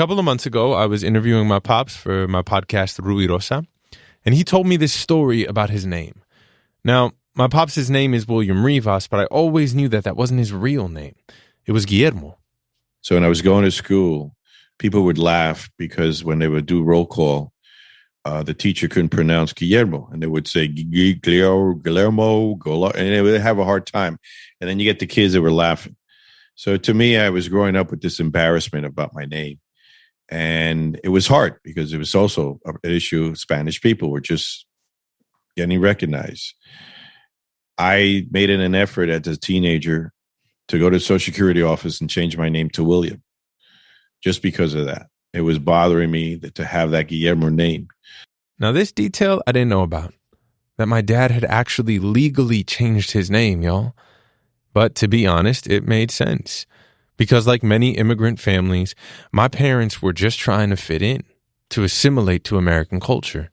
couple of months ago, I was interviewing my pops for my podcast, Rubirosa, and he told me this story about his name. Now, my pops' name is William Rivas, but I always knew that wasn't his real name. It was Guillermo. So when I was going to school, people would laugh because when they would do roll call, the teacher couldn't pronounce Guillermo, and they would say Guillermo, and they would have a hard time. And then you get the kids that were laughing. So to me, I was growing up with this embarrassment about my name. And it was hard because it was also an issue. Spanish people were just getting recognized. I made an effort as a teenager to go to the Social Security office and change my name to William, just because of that. It was bothering me to have that Guillermo name. Now, this detail I didn't know about, that my dad had actually legally changed his name, y'all. But to be honest, it made sense. Because like many immigrant families, my parents were just trying to fit in, to assimilate to American culture.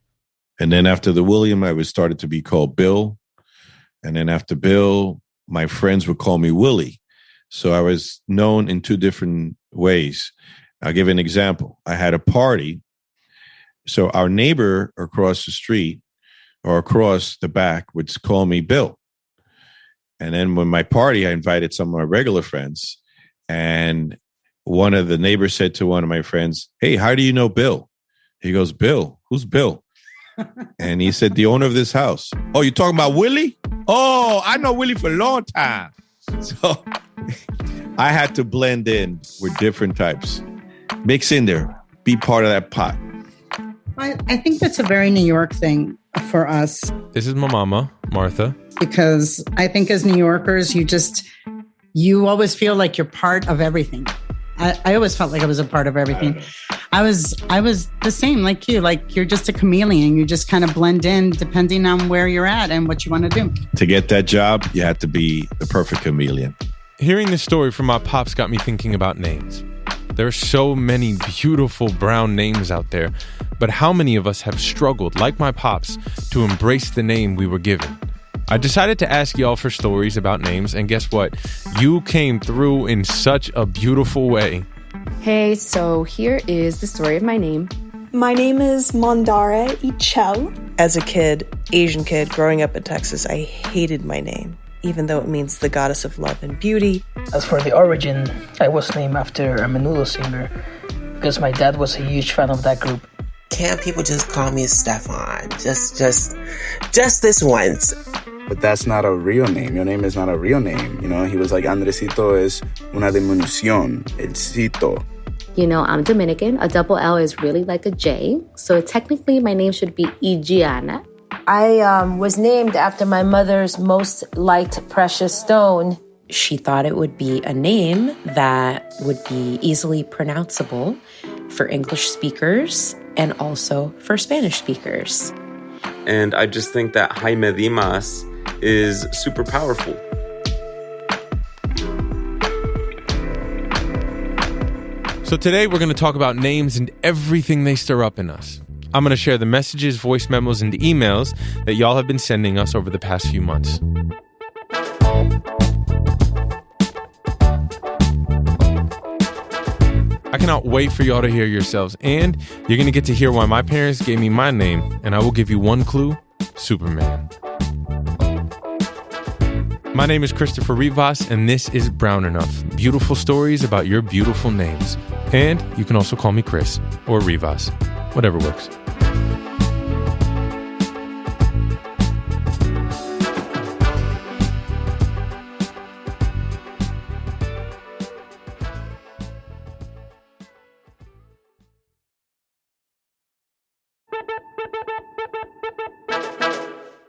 And then after the William, I was started to be called Bill. And then after Bill, my friends would call me Willie. So I was known in two different ways. I'll give an example. I had a party. So our neighbor across the street or across the back would call me Bill. And then when my party, I invited some of my regular friends. And one of the neighbors said to one of my friends, "Hey, how do you know Bill?" He goes, "Bill? Who's Bill?" And he said, "The owner of this house." "Oh, you talking about Willie?" "Oh, I know Willie for a long time." So I had to blend in with different types. Mix in there. Be part of that pot. I think that's a very New York thing for us. This is my mama, Martha. Because I think as New Yorkers, you always feel like you're part of everything. I always felt like I was a part of everything. I was the same like you. Like you're just a chameleon. You just kind of blend in depending on where you're at and what you want to do. To get that job, you had to be the perfect chameleon. Hearing this story from my pops got me thinking about names. There are so many beautiful brown names out there, but how many of us have struggled, like my pops, to embrace the name we were given? I decided to ask y'all for stories about names, and guess what? You came through in such a beautiful way. Hey, so here is the story of my name. My name is Mandara Ichel. As a kid, Asian kid, growing up in Texas, I hated my name, even though it means the goddess of love and beauty. As for the origin, I was named after a menudo singer because my dad was a huge fan of that group. Can't people just call me Stefan? Just this once. But that's not a real name. Your name is not a real name. You know, he was like, Andresito es una diminución, el cito. You know, I'm Dominican. A double L is really like a J. So technically, my name should be Igiana. I was named after my mother's most liked precious stone. She thought it would be a name that would be easily pronounceable for English speakers and also for Spanish speakers. And I just think that Jaime Dimas is super powerful. So today we're going to talk about names and everything they stir up in us. I'm going to share the messages, voice memos, and emails that y'all have been sending us over the past few months. I cannot wait for y'all to hear yourselves, and you're going to get to hear why my parents gave me my name, and I will give you one clue: Superman. My name is Christopher Rivas, and this is Brown Enough. Beautiful stories about your beautiful names. And you can also call me Chris or Rivas, whatever works.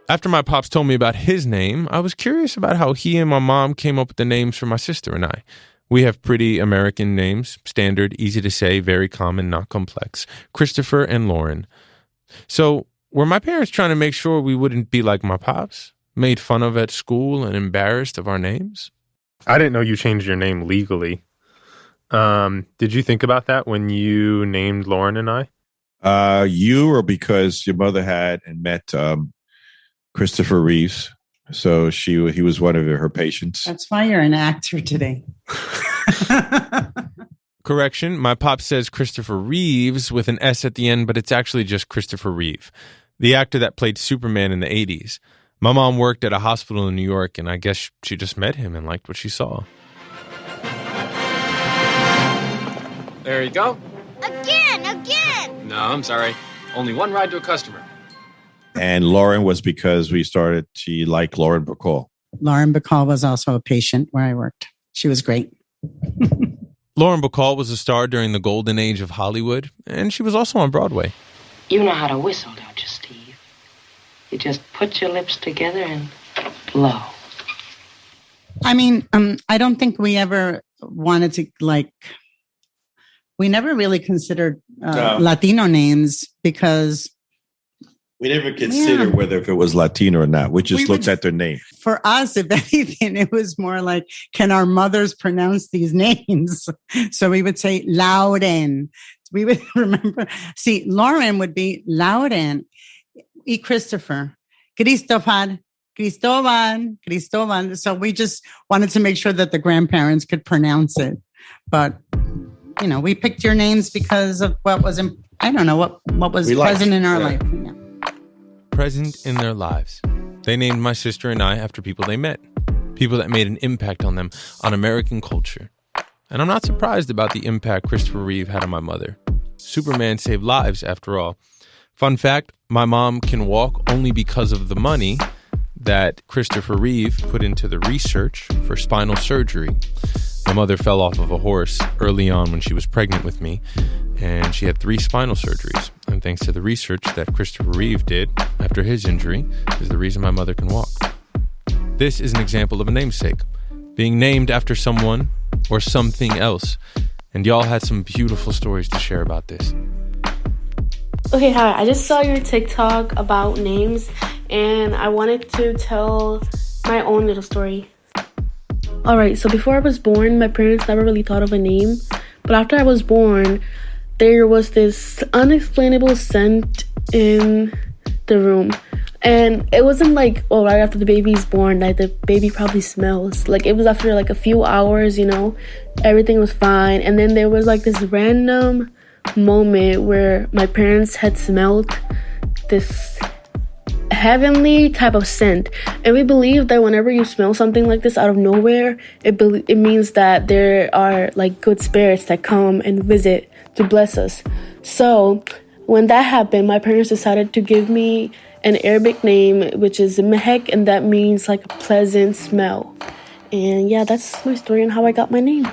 After my pops told me about his name, I was curious about how he and my mom came up with the names for my sister and I. We have pretty American names, standard, easy to say, very common, not complex. Christopher and Lauren. So were my parents trying to make sure we wouldn't be like my pops? Made fun of at school and embarrassed of our names? I didn't know you changed your name legally. Did you think about that when you named Lauren and I? You or because your mother had and met Christopher Reeves. So he was one of her patients. That's why you're an actor today. Correction, my pop says Christopher Reeves with an S at the end, but it's actually just Christopher Reeve, the actor that played Superman in the 80s. My mom worked at a hospital in New York, and I guess she just met him and liked what she saw. There you go. Again! No, I'm sorry. Only one ride to a customer. And Lauren was because she liked Lauren Bacall. Lauren Bacall was also a patient where I worked. She was great. Lauren Bacall was a star during the golden age of Hollywood, and she was also on Broadway. You know how to whistle, don't you, Steve? You just put your lips together and blow. I mean, I don't think we ever wanted to, we never really considered Latino names because... We never considered whether if it was Latino or not. We just looked at their name. For us, if anything, it was more like, can our mothers pronounce these names? So we would say Louden. We would remember. See, Lauren would be Louden. Y Christopher. Cristobal. So we just wanted to make sure that the grandparents could pronounce it. But, we picked your names because of what was, what was present in our life. Yeah. Present in their lives. They named my sister and I after people they met, people that made an impact on them, on American culture. And I'm not surprised about the impact Christopher Reeve had on my mother. Superman saved lives, after all. Fun fact, my mom can walk only because of the money that Christopher Reeve put into the research for spinal surgery. My mother fell off of a horse early on when she was pregnant with me, and she had 3 spinal surgeries. And thanks to the research that Christopher Reeve did after his injury is the reason my mother can walk. This is an example of a namesake, being named after someone or something else. And y'all had some beautiful stories to share about this. Okay, hi. I just saw your TikTok about names, and I wanted to tell my own little story. Alright, so before I was born, my parents never really thought of a name. But after I was born, there was this unexplainable scent in the room. And it wasn't right after the baby's born, the baby probably smells. It was after a few hours, everything was fine. And then there was this random moment where my parents had smelled this heavenly type of scent, and we believe that whenever you smell something like this out of nowhere, it means that there are good spirits that come and visit to bless us. So when that happened, my parents decided to give me an Arabic name, which is Mehek, and that means a pleasant smell. And yeah, that's my story on how I got my name.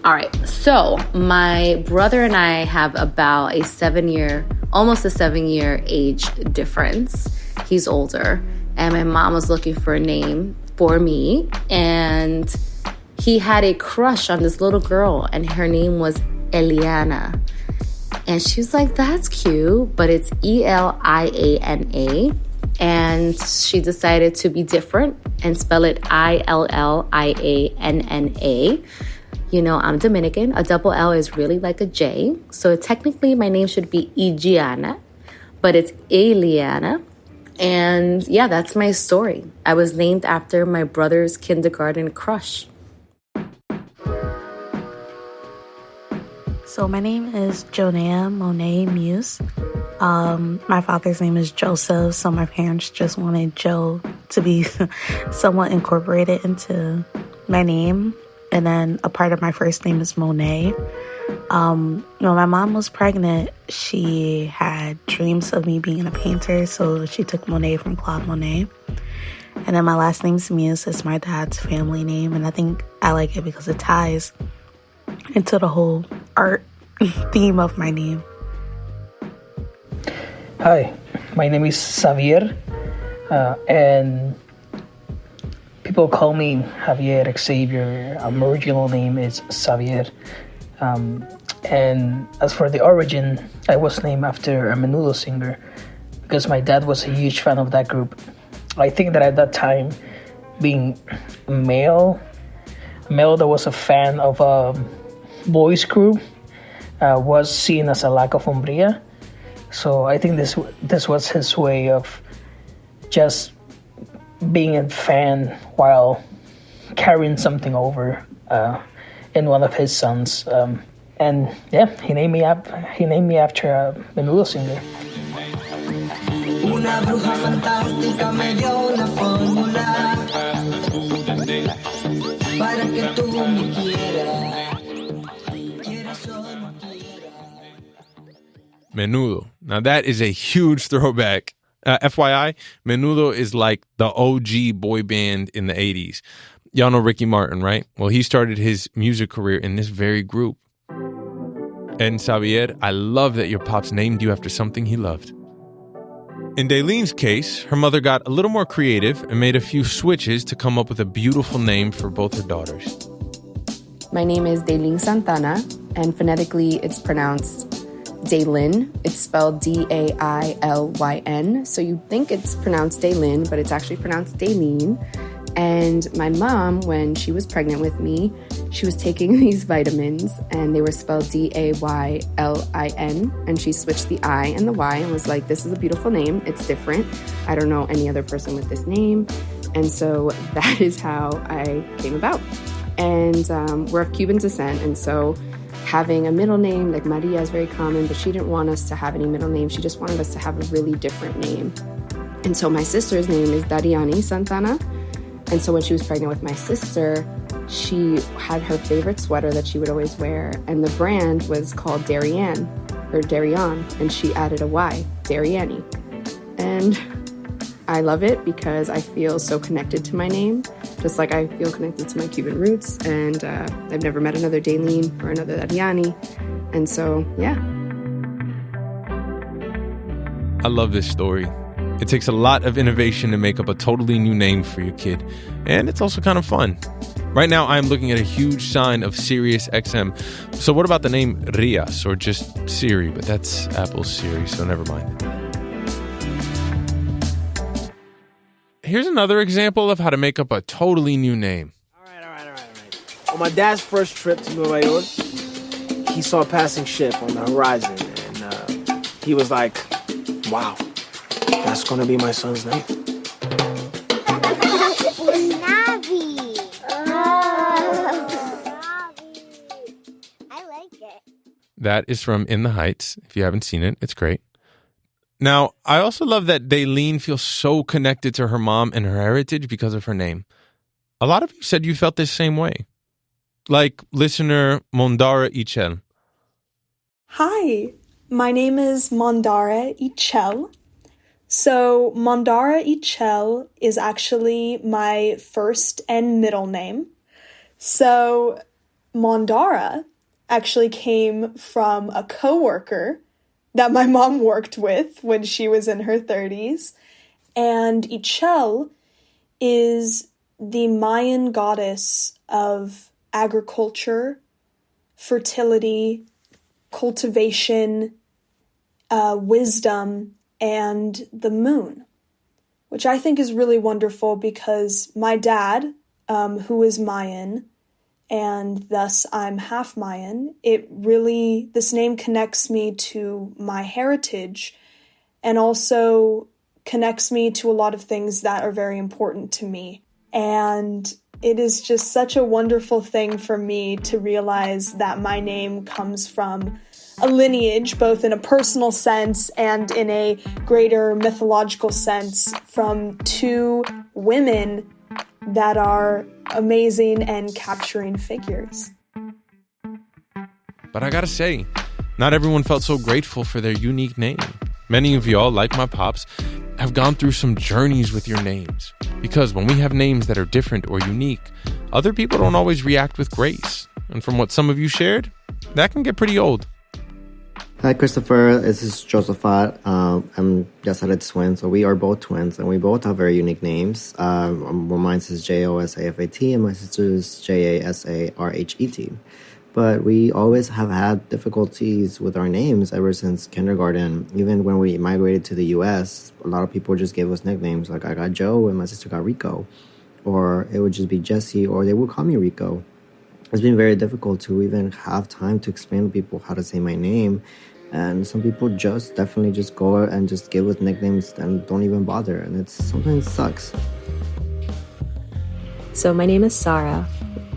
All right, so my brother and I have about almost a 7-year age difference. He's older, and my mom was looking for a name for me, and he had a crush on this little girl, and her name was Eliana. And she was like, that's cute, but it's Eliana. And she decided to be different and spell it Illianna. I'm Dominican. A double L is really like a J. So technically my name should be Igiana, but it's Eliana. And yeah, that's my story. I was named after my brother's kindergarten crush. So my name is Jonea Monet Muse. My father's name is Joseph, so my parents just wanted Joe to be somewhat incorporated into my name. And then a part of my first name is Monet. When my mom was pregnant, she had dreams of me being a painter, so she took Monet from Claude Monet. And then my last name's Muse. It's my dad's family name, and I think I like it because it ties into the whole art theme of my name. Hi, my name is Xavier, and people call me Javier Xavier. My original name is Xavier. And as for the origin, I was named after a menudo singer because my dad was a huge fan of that group. I think that at that time, being a male that was a fan of a boys group was seen as a lack of hombría. So I think this was his way of just being a fan while carrying something over. in one of his sons. And yeah, he named me after a menudo singer. Una bruja fantástica me dio una fórmula para que tú me quieras o no quieras. Menudo. Now that is a huge throwback. FYI, Menudo is like the OG boy band in the 80s. Y'all know Ricky Martin, right? Well, he started his music career in this very group. And Xavier, I love that your pops named you after something he loved. In Daylene's case, her mother got a little more creative and made a few switches to come up with a beautiful name for both her daughters. My name is Daylene Santana, and phonetically it's pronounced Daylin. It's spelled D-A-I-L-Y-N. So you think it's pronounced Daylin, but it's actually pronounced Daylene. And my mom, when she was pregnant with me, she was taking these vitamins and they were spelled D-A-Y-L-I-N. And she switched the I and the Y and was like, this is a beautiful name. It's different. I don't know any other person with this name. And so that is how I came about. And we're of Cuban descent. And so having a middle name like Maria is very common, but she didn't want us to have any middle names. She just wanted us to have a really different name. And so my sister's name is Dariani Santana. And so when she was pregnant with my sister, she had her favorite sweater that she would always wear. And the brand was called Darien, or Darian. And she added a Y, Dariani. And I love it because I feel so connected to my name, just like I feel connected to my Cuban roots. And I've never met another Daylene or another Dariani. And so, yeah. I love this story. It takes a lot of innovation to make up a totally new name for your kid. And it's also kind of fun. Right now, I'm looking at a huge sign of Sirius XM. So what about the name Rias or just Siri? But that's Apple's Siri, so never mind. Here's another example of how to make up a totally new name. All right. On my dad's first trip to Nueva York, he saw a passing ship on the horizon. And he was like, wow. That's going to be my son's name. Navi. I like it. That is from In the Heights. If you haven't seen it, it's great. Now, I also love that Daylene feels so connected to her mom and her heritage because of her name. A lot of you said you felt this same way. Like listener Mondara Ichel. Hi, my name is Mondara Ichel. So Mondara Ichel is actually my first and middle name. So Mondara actually came from a coworker that my mom worked with when she was in her 30s. And Ichel is the Mayan goddess of agriculture, fertility, cultivation, wisdom, and the moon, which I think is really wonderful because my dad, who is Mayan, and thus I'm half Mayan, this name connects me to my heritage and also connects me to a lot of things that are very important to me. And it is just such a wonderful thing for me to realize that my name comes from a lineage, both in a personal sense and in a greater mythological sense, from two women that are amazing and capturing figures. But I gotta say, not everyone felt so grateful for their unique name. Many of y'all, like my pops, have gone through some journeys with your names. Because when we have names that are different or unique, other people don't always react with grace. And from what some of you shared, that can get pretty old. Hi, Christopher. This is Josephat. I'm Yasaret's twin, so we are both twins, and we both have very unique names. Mine is Josafat, and my sister's Jasarhet. But we always have had difficulties with our names ever since kindergarten. Even when we migrated to the U.S., a lot of people just gave us nicknames. Like I got Joe, and my sister got Rico. Or it would just be Jesse, or they would call me Rico. It's been very difficult to even have time to explain to people how to say my name. And some people just definitely just go and just give us nicknames and don't even bother. And it sometimes sucks. So my name is Sarah.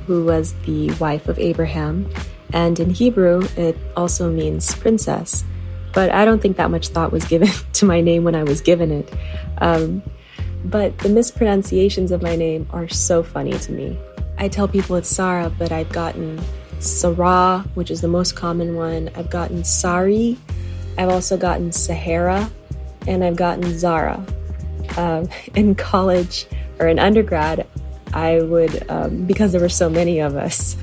who was the wife of Abraham. And in Hebrew, it also means princess. But I don't think that much thought was given to my name when I was given it. But the mispronunciations of my name are so funny to me. I tell people it's Sarah, but I've gotten Sarah, which is the most common one. I've gotten Sari. I've also gotten Sahara. And I've gotten Zara. In college or in undergrad, I would, because there were so many of us,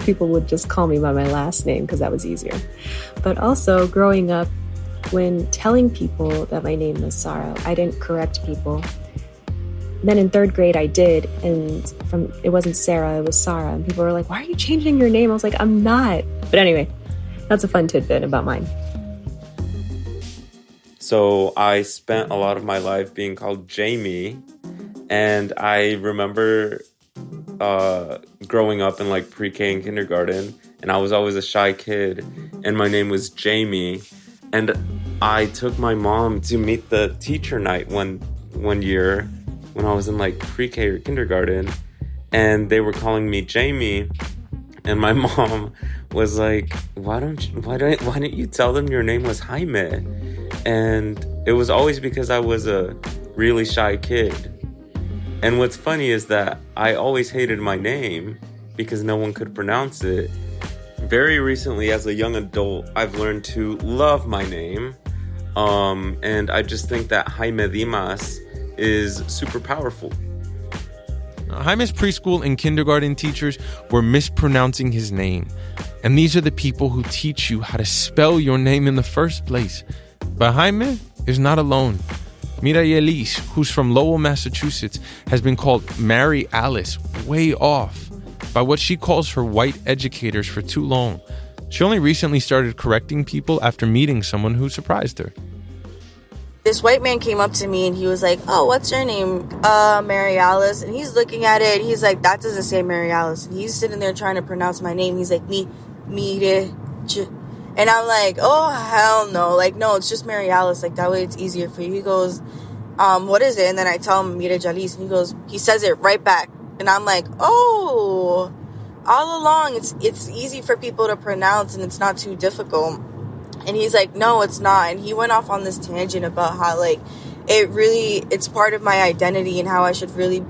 people would just call me by my last name because that was easier. But also growing up, when telling people that my name was Sarah, I didn't correct people. Then in third grade, I did, and it wasn't Sarah, it was Sarah. And people were like, why are you changing your name? I was like, I'm not. But anyway, that's a fun tidbit about mine. So I spent a lot of my life being called Jamie, and I remember growing up in like pre-K and kindergarten, and I was always a shy kid, and my name was Jamie, and I took my mom to meet the teacher night one year when I was in like pre-K or kindergarten, and they were calling me Jamie, and my mom was like, why didn't you tell them your name was Jaime? And it was always because I was a really shy kid. And what's funny is that I always hated my name because no one could pronounce it. Very recently, as a young adult, I've learned to love my name. And I just think that Jaime Dimas is super powerful. Jaime's preschool and kindergarten teachers were mispronouncing his name. And these are the people who teach you how to spell your name in the first place. But Jaime is not alone. Mira Yelis, who's from Lowell, Massachusetts, has been called Mary Alice way off by what she calls her white educators for too long. She only recently started correcting people after meeting someone who surprised her. This white man came up to me and he was like, oh, what's your name? Mary Alice. And he's looking at it. He's like, that doesn't say Mary Alice. And he's sitting there trying to pronounce my name. He's like, Mire. And I'm like, oh, hell no. Like, no, it's just Mary Alice. Like, that way it's easier for you. He goes, what is it? And then I tell him, Mire Jalis. And he says it right back. And I'm like, oh, all along, it's easy for people to pronounce and it's not too difficult. And he's like, no, it's not. And he went off on this tangent about how, like, it's part of my identity and how I should really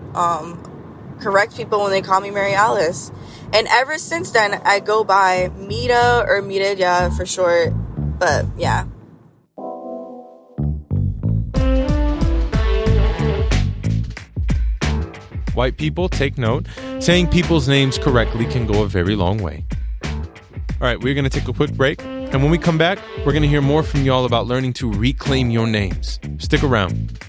correct people when they call me Mary Alice. And ever since then, I go by Mira or Mireya for short. But, yeah. White people, take note. Saying people's names correctly can go a very long way. All right, we're going to take a quick break. And when we come back, we're going to hear more from y'all about learning to reclaim your names. Stick around.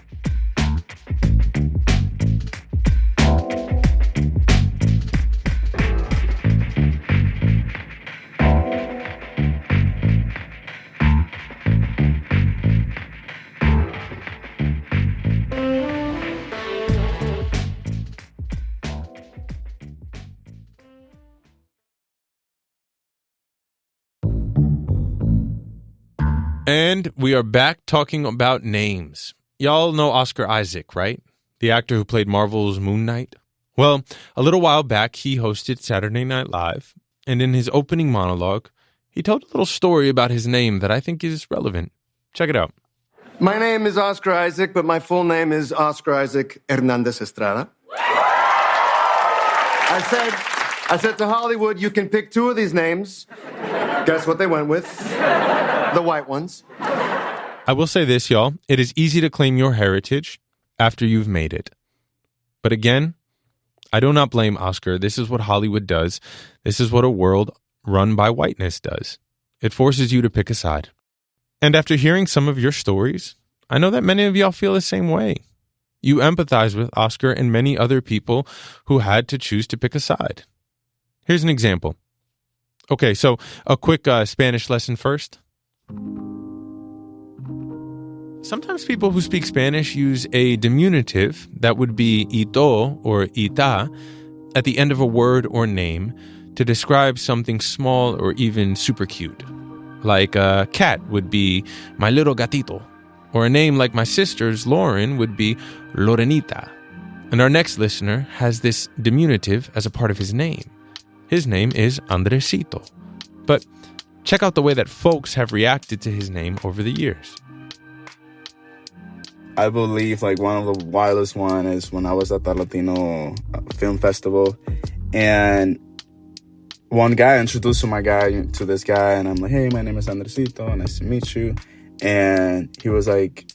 And we are back talking about names. Y'all know Oscar Isaac, right? The actor who played Marvel's Moon Knight. Well, a little while back, he hosted Saturday Night Live, and in his opening monologue, he told a little story about his name that I think is relevant. Check it out. My name is Oscar Isaac, but my full name is Oscar Isaac Hernandez Estrada. I said to Hollywood, you can pick two of these names. Guess what they went with? The white ones. I will say this, y'all. It is easy to claim your heritage after you've made it. But again, I do not blame Oscar. This is what Hollywood does. This is what a world run by whiteness does. It forces you to pick a side. And after hearing some of your stories, I know that many of y'all feel the same way. You empathize with Oscar and many other people who had to choose to pick a side. Here's an example. Okay, so a quick Spanish lesson first. Sometimes people who speak Spanish use a diminutive that would be ito or ita at the end of a word or name to describe something small or even super cute. Like a cat would be my little gatito, or a name like my sister's, Lauren, would be Lorenita. And our next listener has this diminutive as a part of his name. His name is Andresito. But check out the way that folks have reacted to his name over the years. I believe like one of the wildest one is when I was at the Latino Film Festival, and one guy introduced my guy to this guy, and I'm like, hey, my name is Andresito, nice to meet you. And he was like,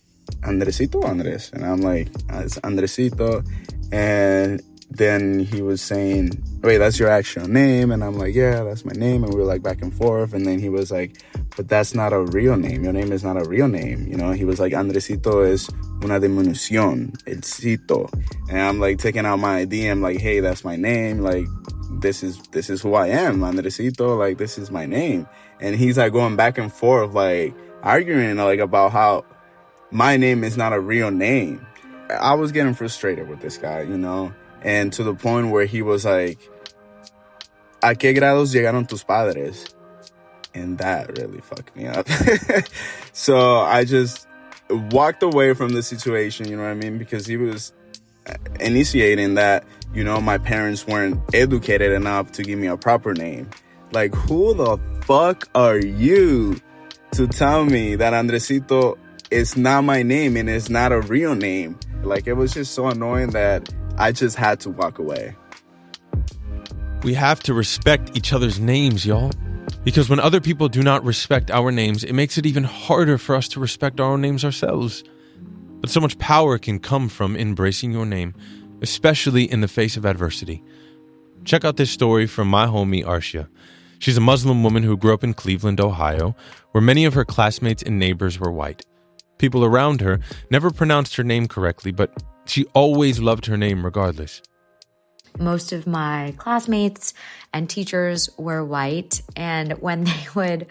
Andresito, Andres? And I'm like, it's Andresito. And then he was saying, wait, that's your actual name? And I'm like, yeah, that's my name. And we were like back and forth. And then he was like, but that's not a real name. Your name is not a real name. You know, he was like, Andresito es una diminución, el cito. And I'm like taking out my ID. I'm like, hey, that's my name. Like, this is who I am, Andresito. Like, this is my name. And he's like going back and forth, like arguing like about how my name is not a real name. I was getting frustrated with this guy, you know, and to the point where he was like, ¿a qué grados llegaron tus padres? And that really fucked me up. So I just walked away from the situation, you know what I mean? Because he was initiating that, you know, my parents weren't educated enough to give me a proper name. Like, who the fuck are you to tell me that Andresito is not my name and it's not a real name? Like, it was just so annoying that I just had to walk away. We have to respect each other's names, y'all. Because when other people do not respect our names, it makes it even harder for us to respect our own names ourselves. But so much power can come from embracing your name, especially in the face of adversity. Check out this story from my homie Arshia. She's a Muslim woman who grew up in Cleveland, Ohio, where many of her classmates and neighbors were white. People around her never pronounced her name correctly, but she always loved her name regardless. Most of my classmates and teachers were white, and when they would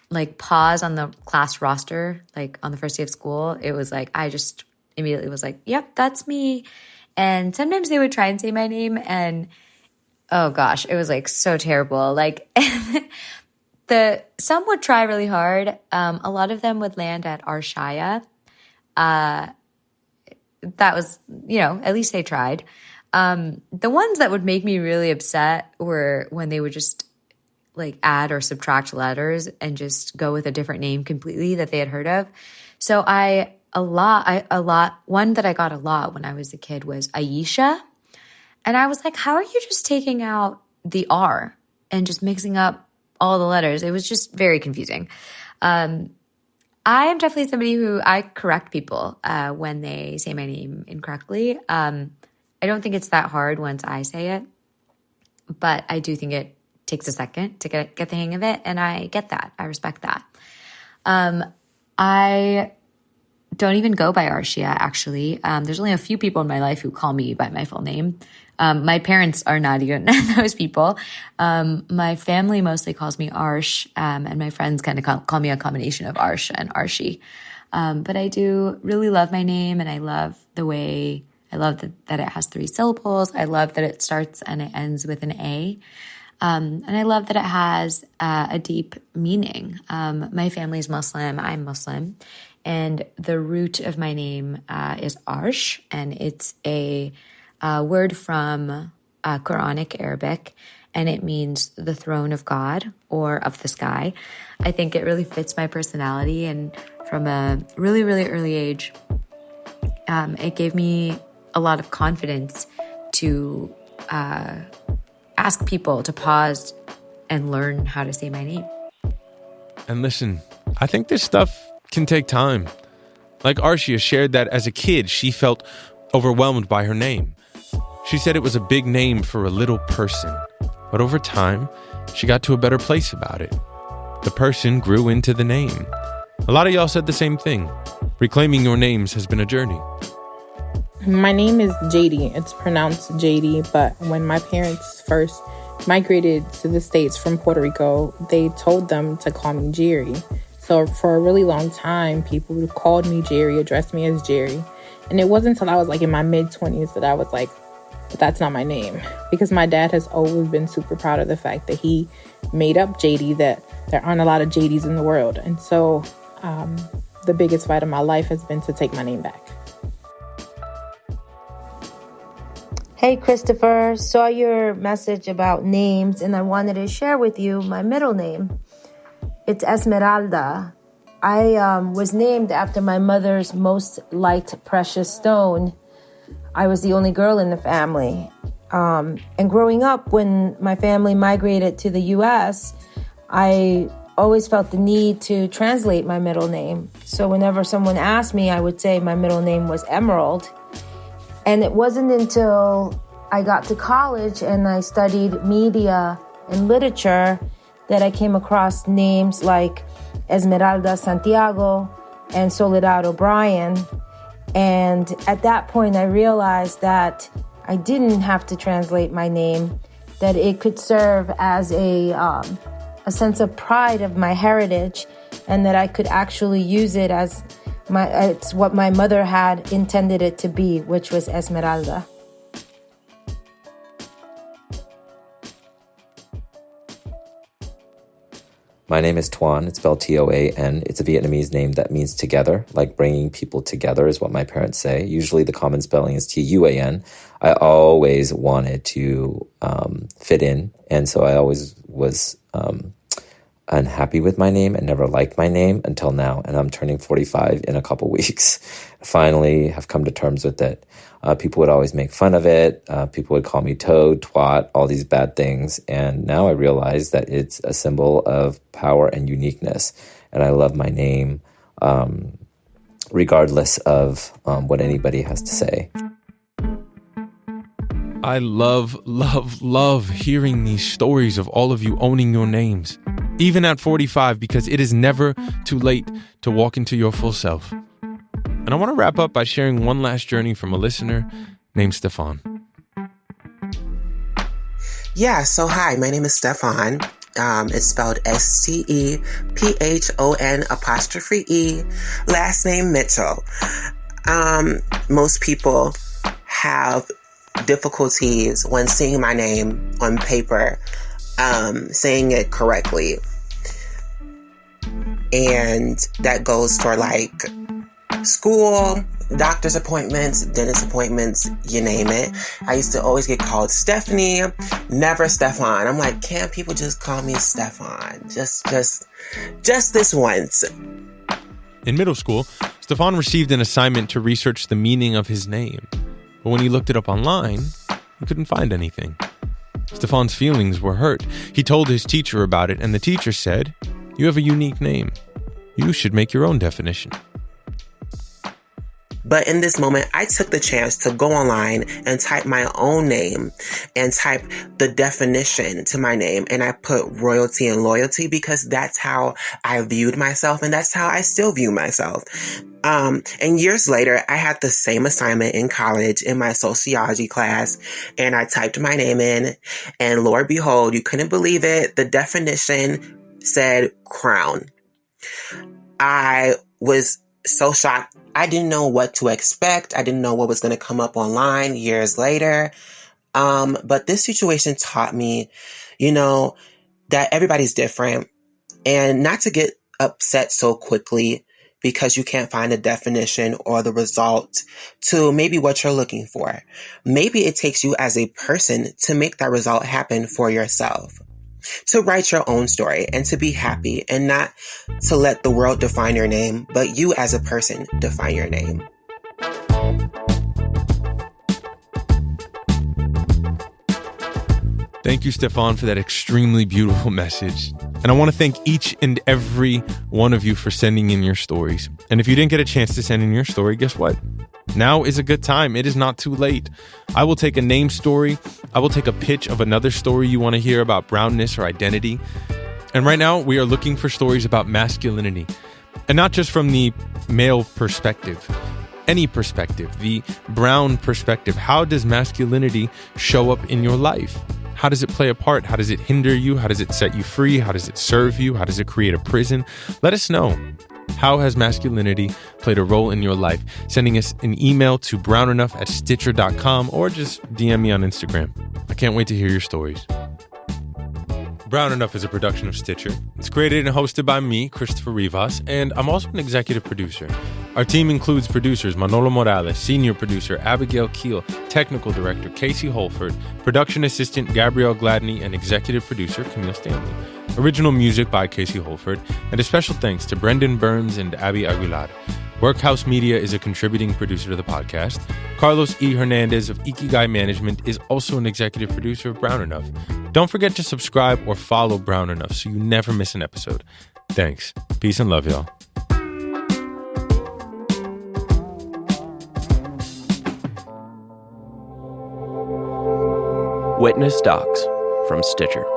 like pause on the class roster, like on the first day of school, it was like, I just immediately was like, yep, that's me. And sometimes they would try and say my name, and oh gosh, it was like so terrible. Like some would try really hard. A lot of them would land at Arshaya. That was, you know, at least they tried. The ones that would make me really upset were when they would just like add or subtract letters and just go with a different name completely that they had heard of. So one that I got a lot when I was a kid was Aisha. And I was like, how are you just taking out the R and just mixing up all the letters? It was just very confusing. I am definitely somebody who I correct people when they say my name incorrectly. I don't think it's that hard once I say it, but I do think it takes a second to get the hang of it, and I get that. I respect that. I don't even go by Arshia, actually. There's only a few people in my life who call me by my full name. My parents are not even those people. My family mostly calls me Arsh, and my friends kind of call me a combination of Arsh and Arshi. But I do really love my name, and I love that it has 3 syllables. I love that it starts and it ends with an A. And I love that it has a deep meaning. My family's Muslim. I'm Muslim. And the root of my name is Arsh, and it's a word from Quranic Arabic, and it means the throne of God or of the sky. I think it really fits my personality, and from a really, really early age, it gave me a lot of confidence to ask people to pause and learn how to say my name. And listen, I think this stuff can take time. Like Arshia shared that as a kid, she felt overwhelmed by her name. She said it was a big name for a little person, but over time, she got to a better place about it. The person grew into the name. A lot of y'all said the same thing. Reclaiming your names has been a journey. My name is JD. It's pronounced JD, but when my parents first migrated to the States from Puerto Rico, they told them to call me Jerry. So for a really long time, people called me Jerry, addressed me as Jerry. And it wasn't until I was like in my mid-20s that I was like, but that's not my name. Because my dad has always been super proud of the fact that he made up JD, that there aren't a lot of JDs in the world. And so the biggest fight of my life has been to take my name back. Hey, Christopher, saw your message about names and I wanted to share with you my middle name. It's Esmeralda. I was named after my mother's most liked precious stone. I was the only girl in the family. And growing up, when my family migrated to the U.S., I always felt the need to translate my middle name. So whenever someone asked me, I would say my middle name was Emerald. And it wasn't until I got to college and I studied media and literature that I came across names like Esmeralda Santiago and Soledad O'Brien. And at that point, I realized that I didn't have to translate my name, that it could serve as a sense of pride of my heritage, and that I could actually use it as it's what my mother had intended it to be, which was Esmeralda. My name is Tuan. It's spelled Toan. It's a Vietnamese name that means together, like bringing people together is what my parents say. Usually the common spelling is Tuan. I always wanted to fit in, and so I always was unhappy with my name and never liked my name until now, and I'm turning 45 in a couple weeks. Finally have come to terms with it. People would always make fun of it. People would call me toad, twat, all these bad things. And now I realize that it's a symbol of power and uniqueness. And I love my name regardless of what anybody has to say. I love hearing these stories of all of you owning your names, even at 45, because it is never too late to walk into your full self. And I want to wrap up by sharing one last journey from a listener named Stefan. Yeah, so hi, my name is Stefan. It's spelled STEPHON''E. Last name Mitchell. Most people have difficulties when seeing my name on paper, saying it correctly. And that goes for like school, doctor's appointments, dentist appointments, you name it. I used to always get called Stephanie, never Stefan. I'm like, can't people just call me Stefan? Just this once. In middle school, Stefan received an assignment to research the meaning of his name. But when he looked it up online, he couldn't find anything. Stefan's feelings were hurt. He told his teacher about it, and the teacher said, "You have a unique name. You should make your own definition." But in this moment, I took the chance to go online and type my own name and type the definition to my name. And I put royalty and loyalty because that's how I viewed myself, and that's how I still view myself. And years later, I had the same assignment in college in my sociology class, and I typed my name in, and Lord behold, you couldn't believe it. The definition said crown. I was so shocked. I didn't know what to expect. I didn't know what was going to come up online years later. But this situation taught me, that everybody's different, and not to get upset so quickly because you can't find a definition or the result to maybe what you're looking for. Maybe it takes you as a person to make that result happen for yourself, to write your own story and to be happy, and not to let the world define your name, but you as a person define your name. Thank you, Stefan, for that extremely beautiful message. And I want to thank each and every one of you for sending in your stories. And if you didn't get a chance to send in your story, guess what? Now is a good time. It is not too late. I will take a name story. I will take a pitch of another story you want to hear about brownness or identity. And right now, we are looking for stories about masculinity. And not just from the male perspective, any perspective, the brown perspective. How does masculinity show up in your life? How does it play a part? How does it hinder you? How does it set you free? How does it serve you? How does it create a prison? Let us know. How has masculinity played a role in your life? Sending us an email to brownenough@stitcher.com or just DM me on Instagram. I can't wait to hear your stories. Brown Enough is a production of Stitcher. It's created and hosted by me, Christopher Rivas, and I'm also an executive producer. Our team includes producers Manolo Morales, senior producer Abigail Keel, technical director Casey Holford, production assistant Gabrielle Gladney, and executive producer Camille Stanley. Original music by Casey Holford, and a special thanks to Brendan Burns and Abby Aguilar. Workhouse Media is a contributing producer to the podcast. Carlos E. Hernandez of Ikigai Management is also an executive producer of Brown Enough. Don't forget to subscribe or follow Brown Enough so you never miss an episode. Thanks. Peace and love, y'all. Witness Docs from Stitcher.